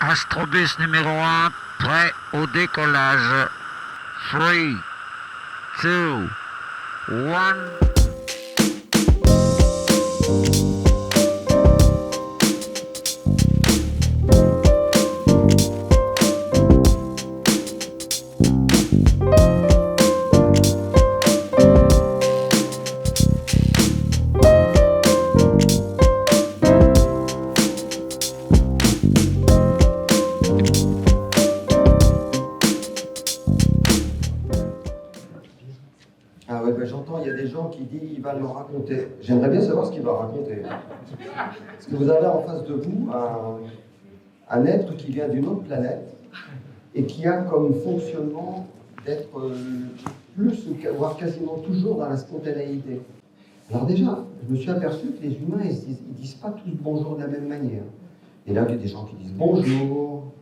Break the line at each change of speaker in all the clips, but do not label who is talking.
Astrobus numéro 1, prêt au décollage. 3, 2, 1...
Ah ouais, ben j'entends, il y a des gens qui disent qu'il va le raconter. J'aimerais bien savoir ce qu'il va raconter. Parce que vous avez en face de vous un être qui vient d'une autre planète et qui a comme fonctionnement d'être plus, voire quasiment toujours dans la spontanéité. Alors déjà, je me suis aperçu que les humains, ils disent pas tous bonjour de la même manière. Et là, il y a des gens qui disent bonjour,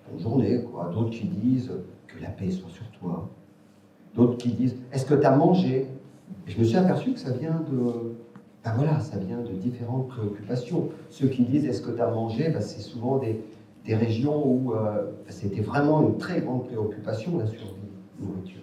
bonne journée, quoi. D'autres qui disent que la paix soit sur toi. D'autres qui disent « Est-ce que tu as mangé ?» Et je me suis aperçu que ça vient ça vient de différentes préoccupations. Ceux qui disent « Est-ce que tu as mangé ?» c'est souvent des régions où c'était vraiment une très grande préoccupation, la survie, la nourriture.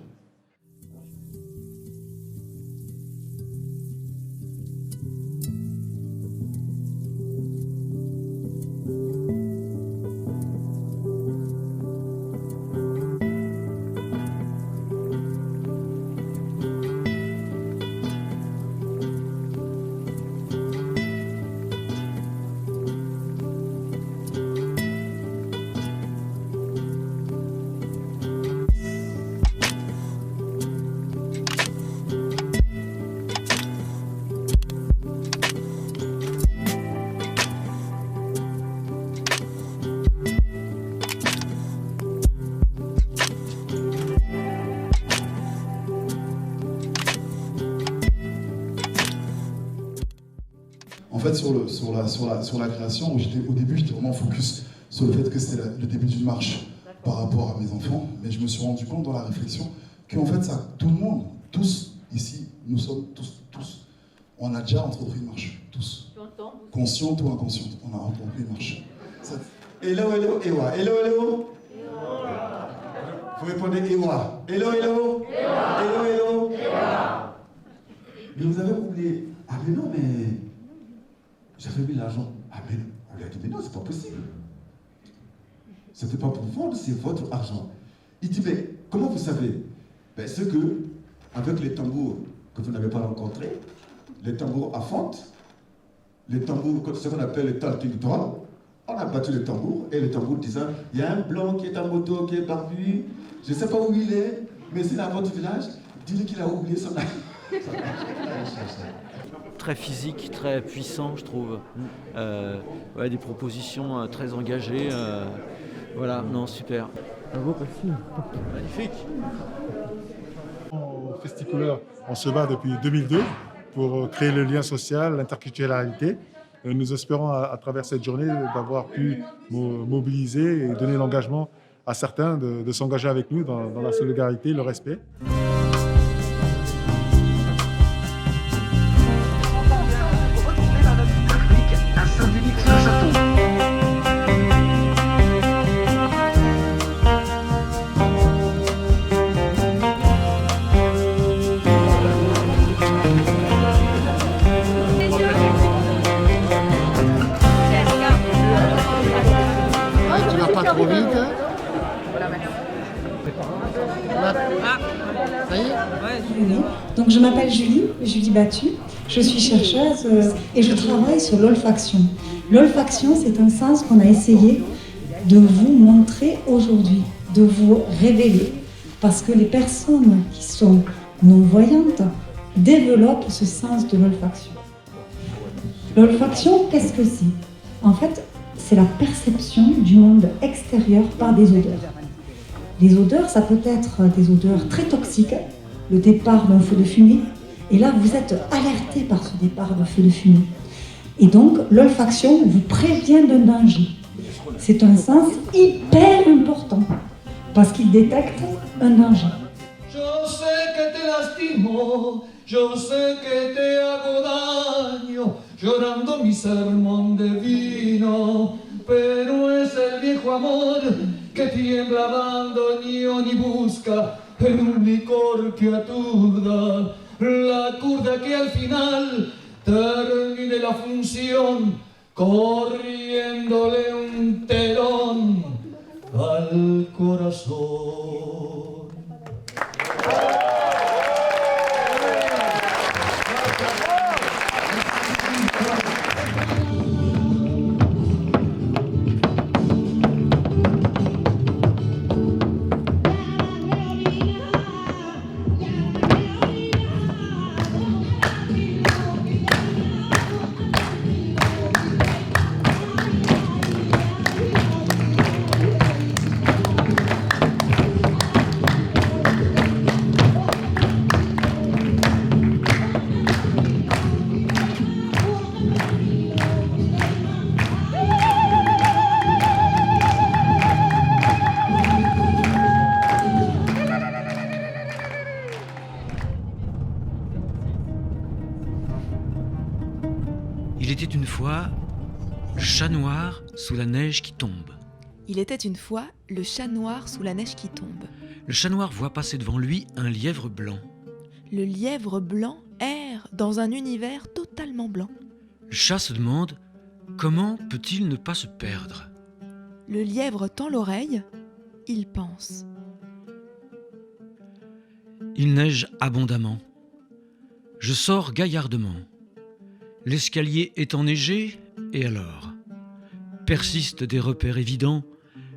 En fait, sur la création, au début, j'étais vraiment focus sur le fait que c'était le début d'une marche par rapport à mes enfants. Mais je me suis rendu compte dans la réflexion qu'en fait, ça, tout le monde, tous ici, nous sommes tous, on a déjà entrepris une marche, tous. Consciente ou inconsciente, on a entrepris une marche. Hello, hello, Ewa. Hello, hello. Vous répondez Ewa. Hello, hello. Hello, hello. Mais vous avez oublié. Ah mais non, mais... J'avais mis l'argent. Ah mais on lui a dit, mais non, c'est pas possible. C'était pas pour vendre, c'est votre argent. Il dit, mais comment vous savez? Ben, c'est que, avec les tambours que vous n'avez pas rencontrés, les tambours à fente, les tambours, ce qu'on appelle les talking drums, on a battu les tambours, et les tambours disant, il y a un blanc qui est en moto, qui est barbu, je ne sais pas où il est, mais c'est dans votre village, dis-lui qu'il a oublié son argent.
Très physique, très puissant, je trouve. Ouais, des propositions très engagées. Voilà, non, super. Un beau costume. Magnifique.
Au Festicouleur, on se bat depuis 2002 pour créer le lien social, l'interculturalité. Nous espérons, à travers cette journée, d'avoir pu mobiliser et donner l'engagement à certains de s'engager avec nous dans la solidarité, le respect.
Pas trop vite.
Donc je m'appelle Julie Battu, je suis chercheuse et je travaille sur l'olfaction. L'olfaction, c'est un sens qu'on a essayé de vous montrer aujourd'hui, de vous révéler, parce que les personnes qui sont non-voyantes développent ce sens de l'olfaction. L'olfaction, qu'est-ce que c'est? En fait, c'est la perception du monde extérieur par des odeurs. Les odeurs, ça peut être des odeurs très toxiques, le départ d'un feu de fumée, et là vous êtes alerté par ce départ de feu de fumée. Et donc l'olfaction vous prévient d'un danger. C'est un sens hyper important, parce qu'il détecte un danger.
Je sais que te lastimo, je sé que te hago daño, llorando mi sermón de vino, pero es el viejo viejo amor que tiembla bandoneón y busca en un licor que aturda la curda que al final termine la función corriéndole un telón al corazón.
Il était une fois le chat noir sous la neige qui tombe.
Il était une fois le chat noir sous la neige qui tombe.
Le chat noir voit passer devant lui un lièvre blanc.
Le lièvre blanc erre dans un univers totalement blanc.
Le chat se demande comment peut-il ne pas se perdre.
Le lièvre tend l'oreille, il pense.
Il neige abondamment. Je sors gaillardement. L'escalier est enneigé, et alors ? Persistent des repères évidents,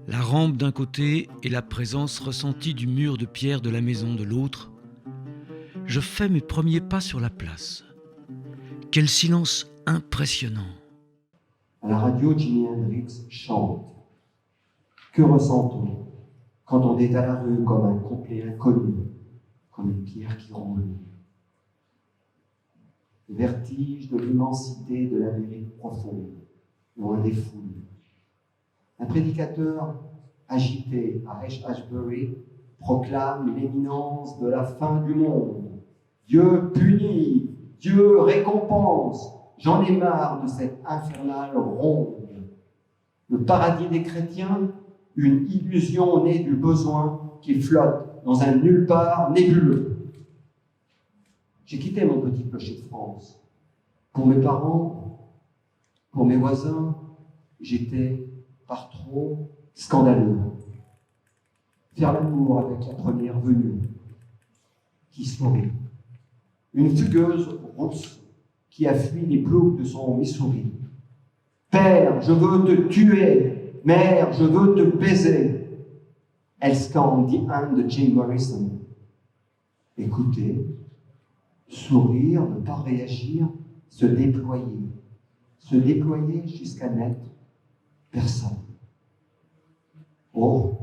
la rampe d'un côté et la présence ressentie du mur de pierre de la maison de l'autre. Je fais mes premiers pas sur la place. Quel silence impressionnant.
À la radio, Jimi Hendrix chante. Que ressent-on quand on est à la rue comme un complet inconnu, comme une pierre qui roule? Le vertige de l'immensité de l'Amérique profonde, loin des foules. Un prédicateur agité à Ashbury proclame l'imminence de la fin du monde. Dieu punit, Dieu récompense. J'en ai marre de cette infernale ronde. Le paradis des chrétiens, une illusion née du besoin qui flotte dans un nulle part nébuleux. J'ai quitté mon petit clocher de France. Pour mes parents, pour mes voisins, j'étais par trop scandaleux. Faire l'amour avec la première venue, qui sourit. Une fugueuse rousse qui a fui les ploucs de son Missouri. Père, je veux te tuer. Mère, je veux te baiser. Elle scande The End de Jim Morrison. Écoutez, sourire, ne pas réagir, se déployer jusqu'à n'être personne. Oh,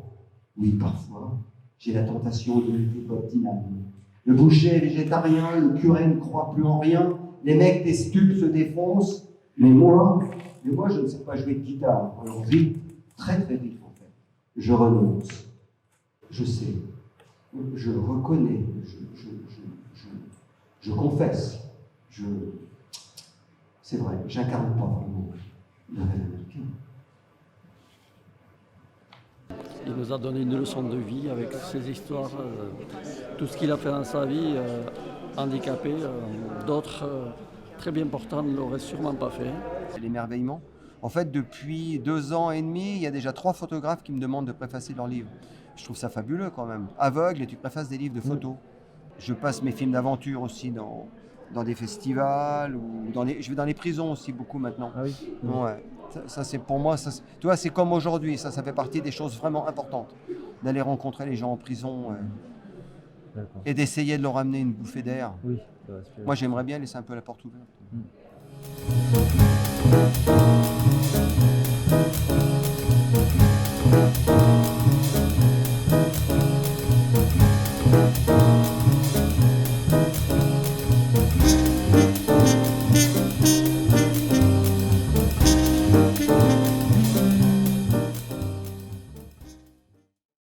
oui, parfois, j'ai la tentation d'imiter Bob Dylan. Le boucher est végétarien, le curé ne croit plus en rien, les mecs des stupes se défoncent, mais moi, je ne sais pas jouer de guitare. Alors vite, très très vite en fait, je renonce. Je sais, je reconnais, je confesse, c'est vrai, j'incarne pas vraiment le rêve américain.
Il nous a donné une leçon de vie avec ses histoires, tout ce qu'il a fait dans sa vie, handicapé. D'autres, très bien portants, ne l'auraient sûrement pas fait.
C'est l'émerveillement. En fait, depuis 2 ans et demi, il y a déjà 3 photographes qui me demandent de préfacer leurs livres. Je trouve ça fabuleux quand même. Aveugle et tu préfaces des livres de photos. Je passe mes films d'aventure aussi dans des festivals, ou je vais dans les prisons aussi beaucoup maintenant. Ah oui. Ouais. Ça c'est pour moi, tu vois, c'est comme aujourd'hui, ça fait partie des choses vraiment importantes, d'aller rencontrer les gens en prison et d'essayer de leur amener une bouffée d'air. Oui. Moi j'aimerais bien laisser un peu la porte ouverte.